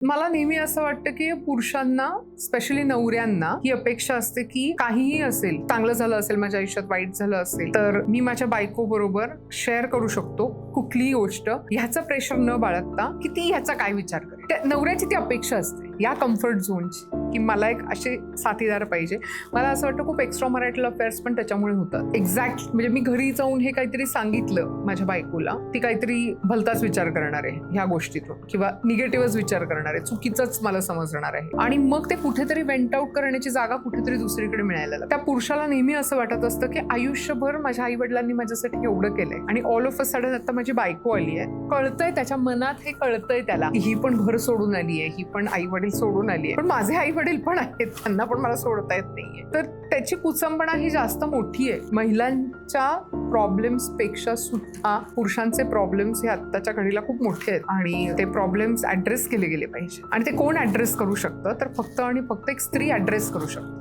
मला नेहमी असं वाटतं की पुरुषांना, स्पेशली नवऱ्यांना, ही अपेक्षा असते की काहीही असेल, चांगलं झालं असेल माझ्या आयुष्यात, वाईट झालं असेल, तर मी माझ्या बायको बरोबर शेअर करू शकतो कुठलीही गोष्ट, ह्याचं प्रेशर न बाळगता की ती ह्याचा काय विचार करेल. नवऱ्याची ती अपेक्षा असते या कम्फर्ट झोनची, की मला एक असे साथीदार पाहिजे. मला असं वाटतं खूप एक्स्ट्रा मॅरिटल अफेअर्स पण त्याच्यामुळे होतात. एक्झॅक्ट म्हणजे मी घरी जाऊन हे काहीतरी सांगितलं माझ्या बायकोला, ती काहीतरी भलताच विचार करणार आहे ह्या गोष्टीतून, किंवा निगेटिव्हच विचार करणार आहे, चुकीचंच मला समजणार आहे, आणि मग ते कुठेतरी वेंट आउट करण्याची जागा कुठेतरी दुसरीकडे मिळायला लागते. त्या पुरुषाला नेहमी असं वाटत असतं की आयुष्यभर माझ्या आई वडिलांनी माझ्यासाठी एवढं केलंय, आणि ऑल ऑफ अ सडन आता माझी बायको आली आहे. कळतंय त्याच्या मनात, हे कळतंय त्याला की ही पण घर सोडून आली आहे, ही पण आई वडील सोडून आली आहे, पण माझे आई वडील पण आहेत, त्यांना पण मला सोडता येत नाहीये. तर त्याची कुचंबणा ही जास्त मोठी आहे. महिलांच्या प्रॉब्लेम्स पेक्षा सुद्धा पुरुषांचे प्रॉब्लेम्स हे आत्ताच्या घडीला खूप मोठे आहेत, आणि ते प्रॉब्लेम्स ऍड्रेस केले गेले पाहिजे. आणि ते कोण ऍड्रेस करू शकतं, तर फक्त आणि फक्त एक स्त्री ऍड्रेस करू शकते.